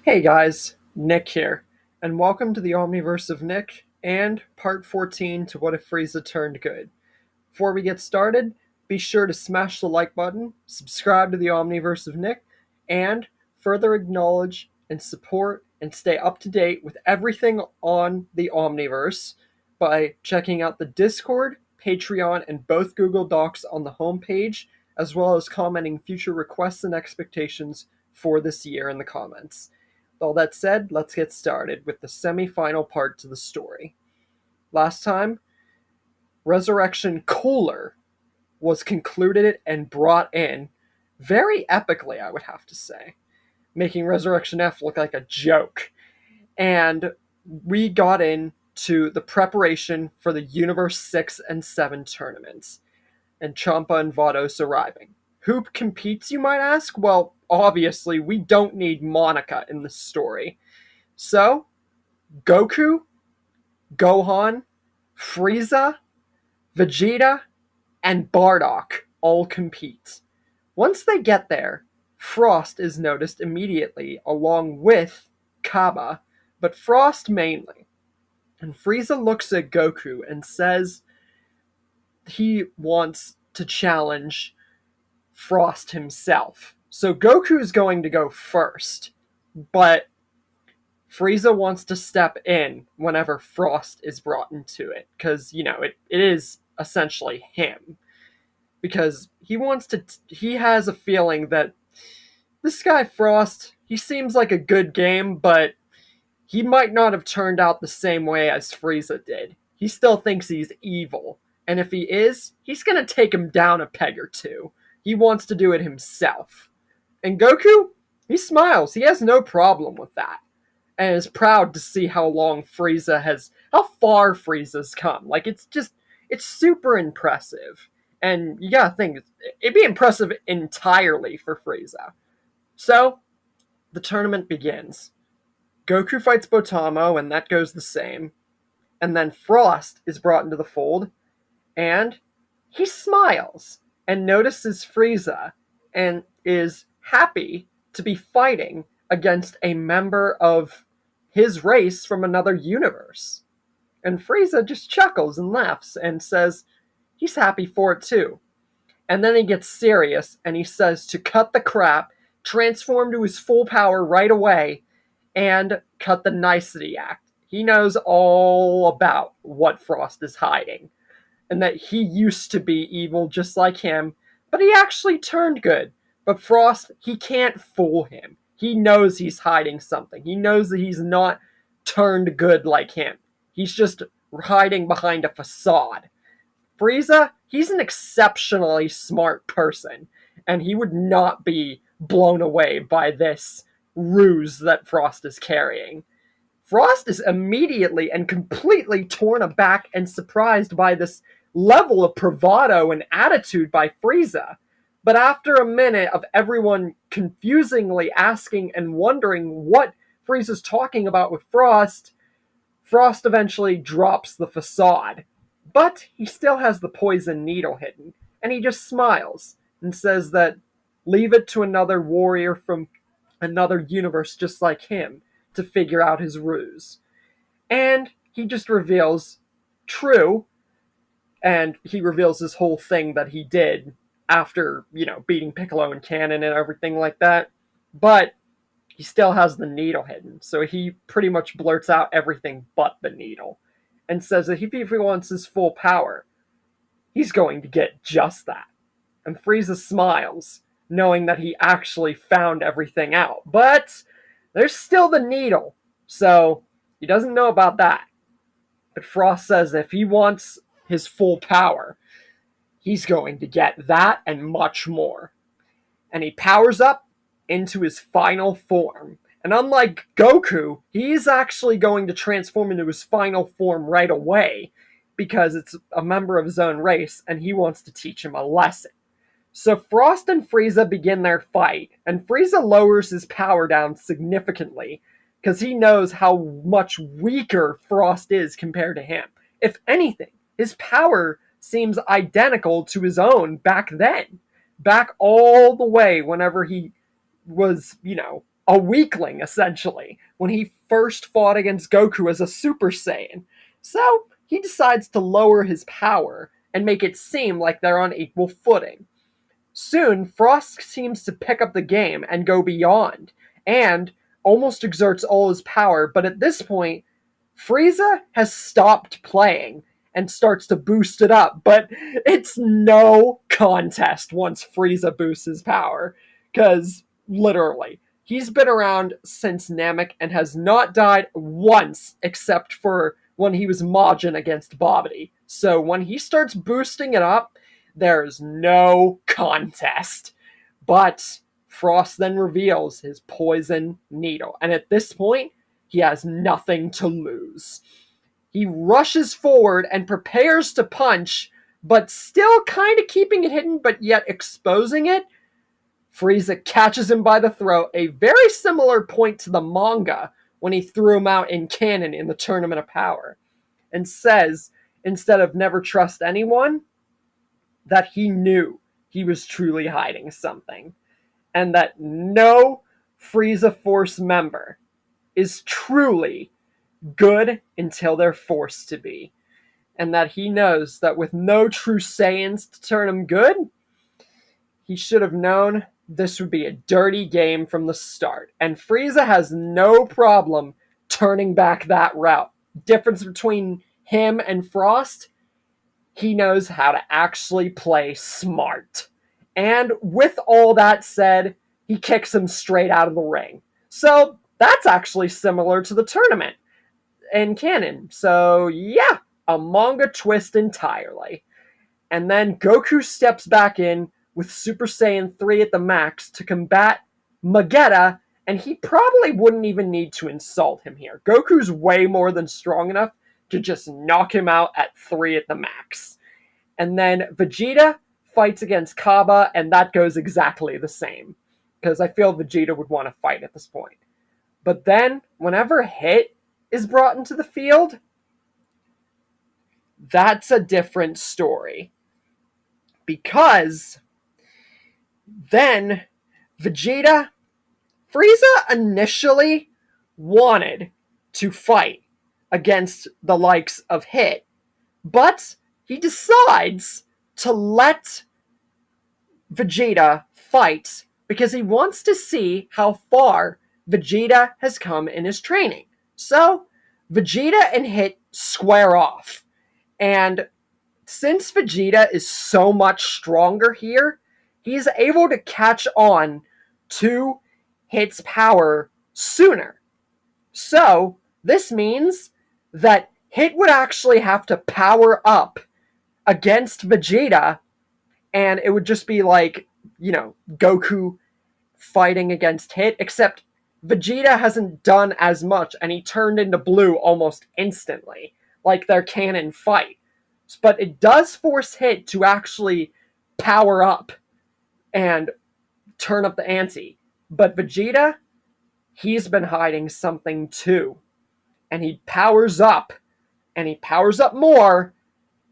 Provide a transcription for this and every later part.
Hey guys, Nick here, and welcome to the Omniverse of Nick and part 14 to What If Frieza Turned Good. Before we get started, be sure to smash the like button, subscribe to the Omniverse of Nick, and further acknowledge and support and stay up to date with everything on the Omniverse by checking out the Discord, Patreon, and both Google Docs on the homepage, as well as commenting future requests and expectations for this year in the comments. With all that said, let's get started with the semi-final part to the story. Last time, Resurrection Cooler was concluded and brought in very epically, I would have to say, making Resurrection F look like a joke. And we got into the preparation for the Universe 6 and 7 tournaments, and Champa and Vados arriving. Who competes, you might ask? Well, obviously, we don't need Monica in the story. So, Goku, Gohan, Frieza, Vegeta, and Bardock all compete. Once they get there, Frost is noticed immediately along with Kaba, but Frost mainly. And Frieza looks at Goku and says he wants to challenge Frost himself. So Goku is going to go first, but Frieza wants to step in whenever Frost is brought into it, because, it is essentially him. Because he has a feeling that this guy Frost, he seems like a good game, but he might not have turned out the same way as Frieza did. He still thinks he's evil, and if he is, he's gonna take him down a peg or two. He wants to do it himself. And Goku, he smiles. He has no problem with that, and is proud to see how far Frieza's come. Like, it's super impressive. And you gotta think, it'd be impressive entirely for Frieza. So, the tournament begins. Goku fights Botamo, and that goes the same. And then Frost is brought into the fold, and he smiles and notices Frieza and is happy to be fighting against a member of his race from another universe. And Frieza just chuckles and laughs and says he's happy for it too. And then he gets serious and he says to cut the crap, transform to his full power right away, and cut the nicety act. He knows all about what Frost is hiding, and that he used to be evil just like him, but he actually turned good. But Frost, he can't fool him. He knows he's hiding something. He knows that he's not turned good like him. He's just hiding behind a facade. Frieza, he's an exceptionally smart person, and he would not be blown away by this ruse that Frost is carrying. Frost is immediately and completely torn aback and surprised by this level of bravado and attitude by Frieza. But after a minute of everyone confusingly asking and wondering what Frieza's talking about with Frost, Frost eventually drops the facade. But he still has the poison needle hidden, and he just smiles and says that leave it to another warrior from another universe just like him to figure out his ruse. And he just reveals true, and he reveals this whole thing that he did after, beating Piccolo and Cannon and everything like that. But he still has the needle hidden, so he pretty much blurts out everything but the needle, and says that if he wants his full power, he's going to get just that. And Frieza smiles, knowing that he actually found everything out. But there's still the needle, so he doesn't know about that. But Frost says if he wants his full power, he's going to get that and much more. And he powers up into his final form. And unlike Goku, he's actually going to transform into his final form right away, because it's a member of his own race, and he wants to teach him a lesson. So Frost and Frieza begin their fight, and Frieza lowers his power down significantly, because he knows how much weaker Frost is compared to him. If anything, his power seems identical to his own back then. Back all the way whenever he was, a weakling, essentially, when he first fought against Goku as a Super Saiyan. So he decides to lower his power and make it seem like they're on equal footing. Soon, Frost seems to pick up the game and go beyond, and almost exerts all his power, but at this point, Frieza has stopped playing and starts to boost it up, but it's no contest once Frieza boosts his power, because literally, he's been around since Namek and has not died once except for when he was Majin against Babidi. So when he starts boosting it up, there's no contest. But Frost then reveals his poison needle, and at this point, he has nothing to lose. He rushes forward and prepares to punch, but still kind of keeping it hidden, but yet exposing it. Frieza catches him by the throat, a very similar point to the manga when he threw him out in canon in the Tournament of Power, and says, instead of never trust anyone, that he knew he was truly hiding something, and that no Frieza Force member is truly good until they're forced to be, and that he knows that with no true Saiyans to turn him good, he should have known this would be a dirty game from the start, and Frieza has no problem turning back that route. Difference between him and Frost, he knows how to actually play smart. And with all that said, he kicks him straight out of the ring. So that's actually similar to the tournament in canon. So yeah, a manga twist entirely. And then Goku steps back in with Super Saiyan 3 at the max to combat Magetta, and he probably wouldn't even need to insult him here. Goku's way more than strong enough to just knock him out at 3 at the max. And then Vegeta fights against Kaba, and that goes exactly the same, because I feel Vegeta would want to fight at this point. But then, whenever Hit is brought into the field, that's a different story. Because then Frieza initially wanted to fight against the likes of Hit, but he decides to let Vegeta fight because he wants to see how far Vegeta has come in his training. So Vegeta and Hit square off, and since Vegeta is so much stronger here, he's able to catch on to Hit's power sooner. So, this means that Hit would actually have to power up against Vegeta, and it would just be like, Goku fighting against Hit, except Vegeta hasn't done as much, and he turned into blue almost instantly, like their canon fight. But it does force Hit to actually power up and turn up the ante. But Vegeta, he's been hiding something too. And he powers up, and he powers up more,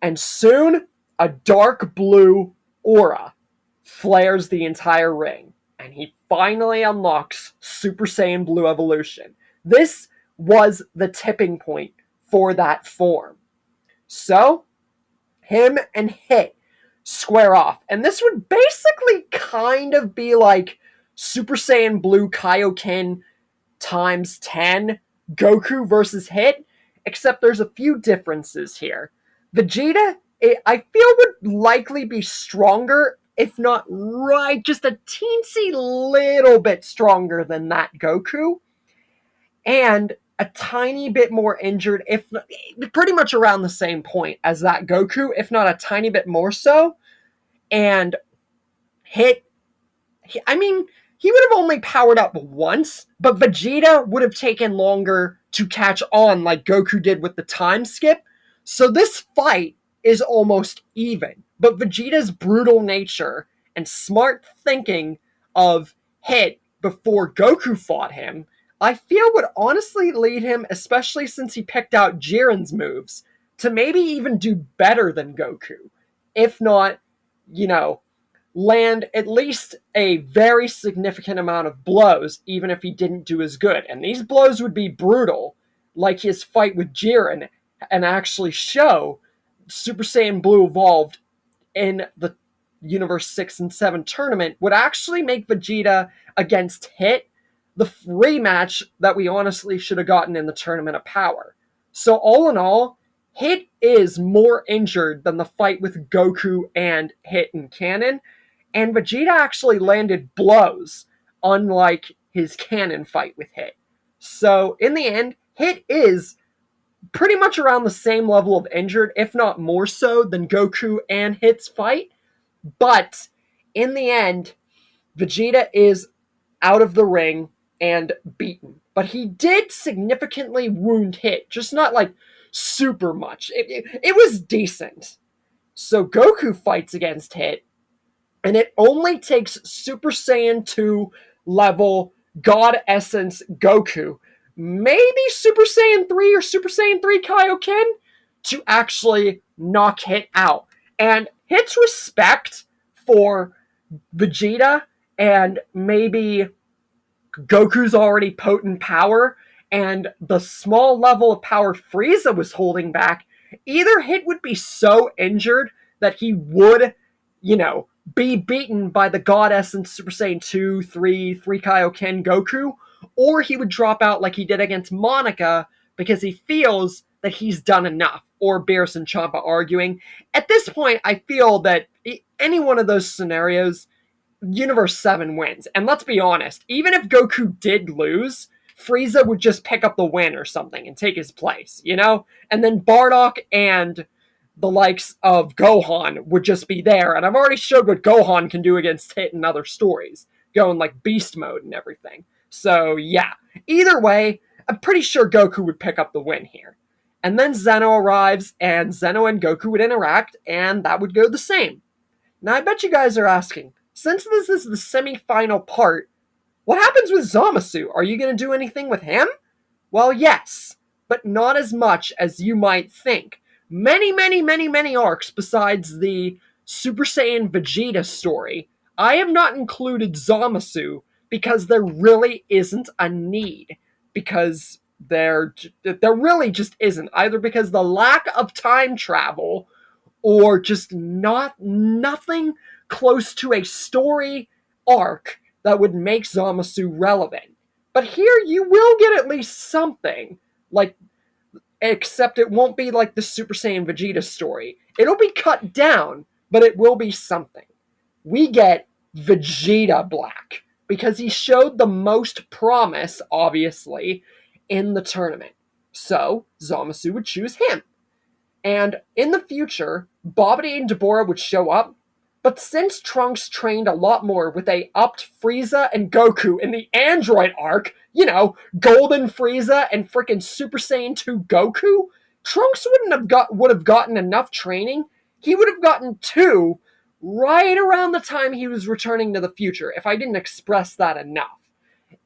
and soon a dark blue aura flares the entire ring, and he finally unlocks Super Saiyan Blue Evolution. This was the tipping point for that form. So, him and Hit square off. And this would basically kind of be like Super Saiyan Blue Kaioken times 10 Goku versus Hit, except there's a few differences here. Vegeta, I feel, would likely be stronger, if not just a teensy little bit stronger than that Goku, and a tiny bit more injured, if not, pretty much around the same point as that Goku, if not a tiny bit more so. And Hit, he would have only powered up once, but Vegeta would have taken longer to catch on like Goku did with the time skip. So this fight is almost even. But Vegeta's brutal nature and smart thinking of Hit before Goku fought him, I feel would honestly lead him, especially since he picked out Jiren's moves, to maybe even do better than Goku. If not, land at least a very significant amount of blows, even if he didn't do as good. And these blows would be brutal, like his fight with Jiren, and actually show Super Saiyan Blue evolved in the Universe 6 and 7 tournament would actually make Vegeta against Hit the rematch that we honestly should have gotten in the Tournament of Power. So, all in all, Hit is more injured than the fight with Goku and Hit in canon, and Vegeta actually landed blows, unlike his canon fight with Hit. So, in the end, Hit is pretty much around the same level of injured, if not more so, than Goku and Hit's fight. But in the end, Vegeta is out of the ring and beaten. But he did significantly wound Hit, just not like super much. It was decent. So Goku fights against Hit, and it only takes Super Saiyan 2 level God Essence Goku, maybe Super Saiyan 3 or Super Saiyan 3 Kaioken, to actually knock Hit out. And Hit's respect for Vegeta and maybe Goku's already potent power and the small level of power Frieza was holding back, either Hit would be so injured that he would, be beaten by the God Essence Super Saiyan 2, 3 Kaioken Goku, or he would drop out like he did against Monica because he feels that he's done enough, or Beerus and Champa arguing. At this point, I feel that any one of those scenarios, Universe 7 wins. And let's be honest, even if Goku did lose, Frieza would just pick up the win or something and take his place, And then Bardock and the likes of Gohan would just be there. And I've already showed what Gohan can do against Hit in other stories, going like beast mode and everything. So yeah, either way, I'm pretty sure Goku would pick up the win here. And then Zeno arrives, and Zeno and Goku would interact, and that would go the same. Now I bet you guys are asking, since this is the semi-final part, what happens with Zamasu? Are you going to do anything with him? Well, yes, but not as much as you might think. Many arcs besides the Super Saiyan Vegeta story, I have not included Zamasu because there really isn't a need. Because there really just isn't. Either because the lack of time travel, or just nothing close to a story arc that would make Zamasu relevant. But here you will get at least something, except it won't be like the Super Saiyan Vegeta story. It'll be cut down, but it will be something. We get Vegeta Black, because he showed the most promise, obviously, in the tournament. So, Zamasu would choose him. And in the future, Babidi and Dabura would show up, but since Trunks trained a lot more with a upped Frieza and Goku in the Android arc, Golden Frieza and frickin' Super Saiyan 2 Goku, Trunks would have gotten enough training. He would have gotten 2 right around the time he was returning to the future, if I didn't express that enough.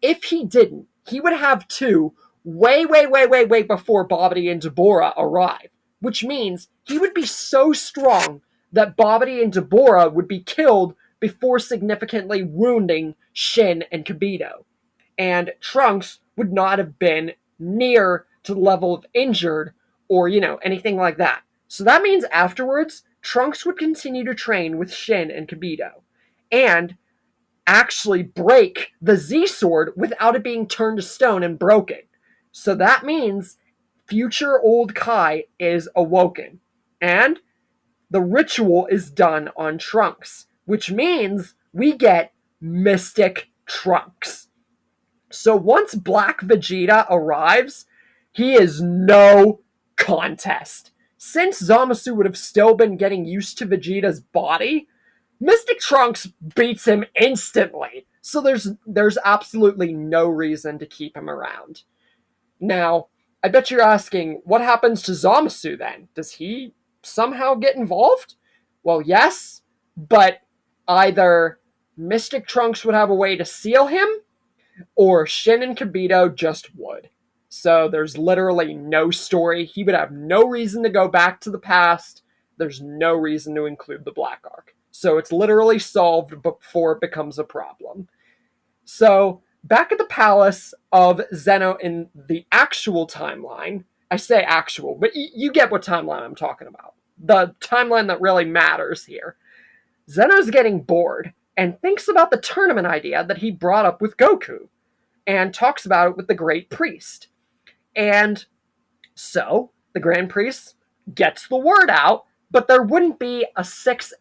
If he didn't, he would have 2 way before Babidi and Dabura arrive, which means he would be so strong that Babidi and Dabura would be killed before significantly wounding Shin and Kibito. And Trunks would not have been near to the level of injured or, anything like that. So that means afterwards, Trunks would continue to train with Shin and Kibito. And actually break the Z-Sword without it being turned to stone and broken. So that means future old Kai is awoken. And the ritual is done on Trunks, which means we get Mystic Trunks. So once Black Vegeta arrives, he is no contest. Since Zamasu would have still been getting used to Vegeta's body, Mystic Trunks beats him instantly. So there's absolutely no reason to keep him around. Now, I bet you're asking, what happens to Zamasu then? Does he somehow get involved? Well, yes, but either Mystic Trunks would have a way to seal him, or Shin and Kibito just would. So there's literally no story. He would have no reason to go back to the past. There's no reason to include the Black Arc. So it's literally solved before it becomes a problem. So back at the palace of Zeno in the actual timeline, I say actual, but you get what timeline I'm talking about. The timeline that really matters here. Zeno's getting bored and thinks about the tournament idea that he brought up with Goku and talks about it with the Great Priest. And so the Grand Priest gets the word out, but there wouldn't be a six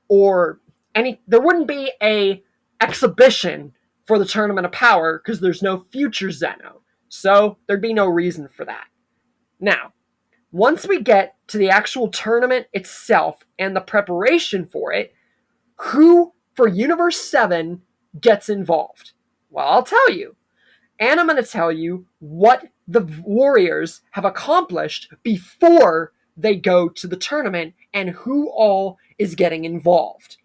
or there wouldn't be a exhibition for the Tournament of Power because there's no future Zeno. So there'd be no reason for that. Now, once we get to the actual tournament itself and the preparation for it, who for Universe 7 gets involved? Well, I'll tell you. And I'm going to tell you what the Warriors have accomplished before they go to the tournament and who all is getting involved.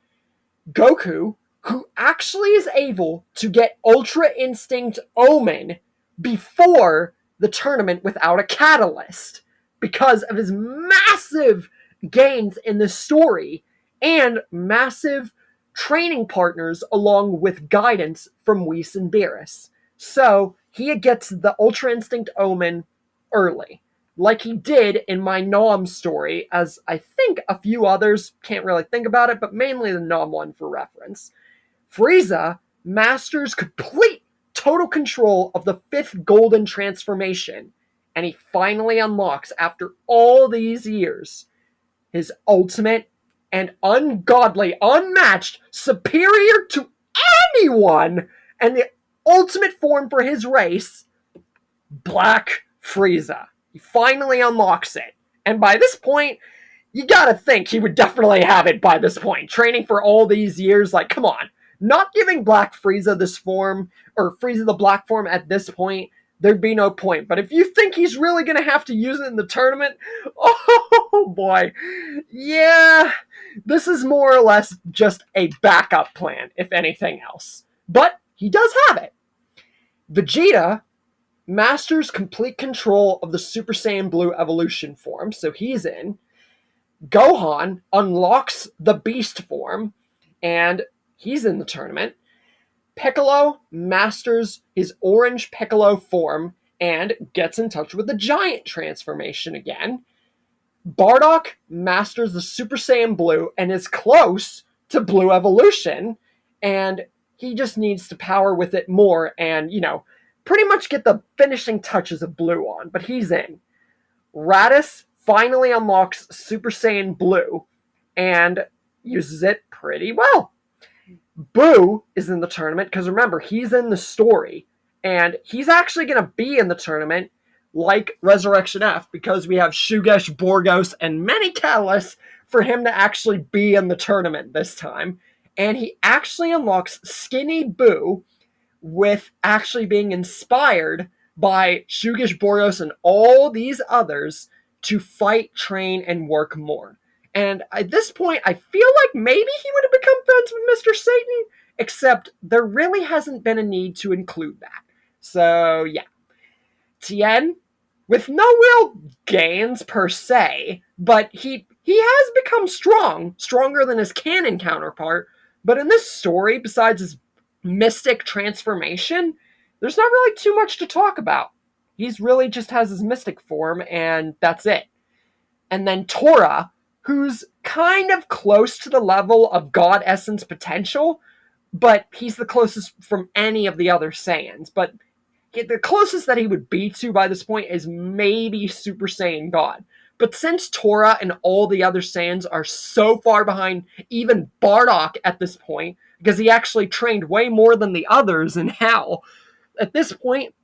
Goku, who actually is able to get Ultra Instinct Omen before the tournament without a catalyst because of his massive gains in the story and massive training partners along with guidance from Whis and Beerus. So he gets the Ultra Instinct Omen early, like he did in my Nom story, as I think a few others, can't really think about it, but mainly the Nom one for reference. Frieza masters complete total control of the 5th golden transformation, and he finally unlocks, after all these years, his ultimate and ungodly, unmatched, superior to anyone, and the ultimate form for his race, Black Frieza. He finally unlocks it. And by this point, you gotta think he would definitely have it by this point. Training for all these years, like, come on. Not giving Black Frieza this form, or Frieza the Black form at this point, there'd be no point. But if you think he's really gonna have to use it in the tournament, oh boy. Yeah, this is more or less just a backup plan, if anything else. But he does have it. Vegeta masters complete control of the Super Saiyan Blue evolution form, so he's in. Gohan unlocks the Beast form, and he's in the tournament. Piccolo masters his Orange Piccolo form and gets in touch with the Giant transformation again. Bardock masters the Super Saiyan Blue and is close to Blue evolution, and he just needs to power with it more and, pretty much get the finishing touches of Blue on, but he's in. Raditz finally unlocks Super Saiyan Blue and uses it pretty well. Boo is in the tournament because remember, he's in the story, and he's actually going to be in the tournament like Resurrection F because we have Shugesh, Borgos, and many catalysts for him to actually be in the tournament this time. And he actually unlocks Skinny Boo with actually being inspired by Shugesh, Borgos, and all these others to fight, train, and work more. And at this point, I feel like maybe he would have become friends with Mr. Satan, except there really hasn't been a need to include that. So, yeah. Tien, with no real gains per se, but he has become stronger than his canon counterpart, but in this story, besides his mystic transformation, there's not really too much to talk about. He's really just has his mystic form, and that's it. And then Tora, who's kind of close to the level of God Essence potential, but he's the closest from any of the other Saiyans. But the closest that he would be to by this point is maybe Super Saiyan God. But since Tora and all the other Saiyans are so far behind even Bardock at this point, because he actually trained way more than the others in Hell, at this point,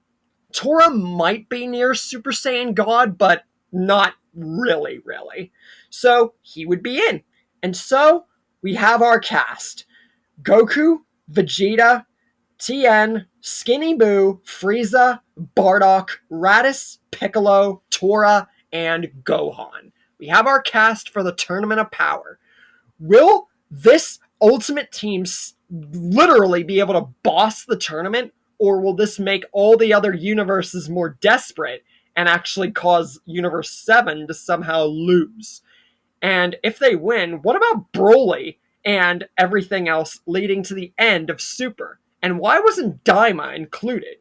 Tora might be near Super Saiyan God, but not really. So he would be in. And so we have our cast. Goku, Vegeta, Tien, Skinny Boo, Frieza, Bardock, Raditz, Piccolo, Tora, and Gohan. We have our cast for the Tournament of Power. Will this ultimate team literally be able to boss the tournament, or will this make all the other universes more desperate and actually cause Universe 7 to somehow lose? And if they win, what about Broly and everything else leading to the end of Super? And why wasn't Daima included?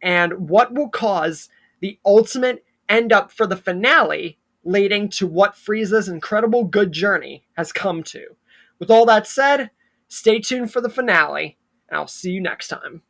And what will cause the ultimate end up for the finale, leading to what Frieza's incredible good journey has come to? With all that said, stay tuned for the finale, and I'll see you next time.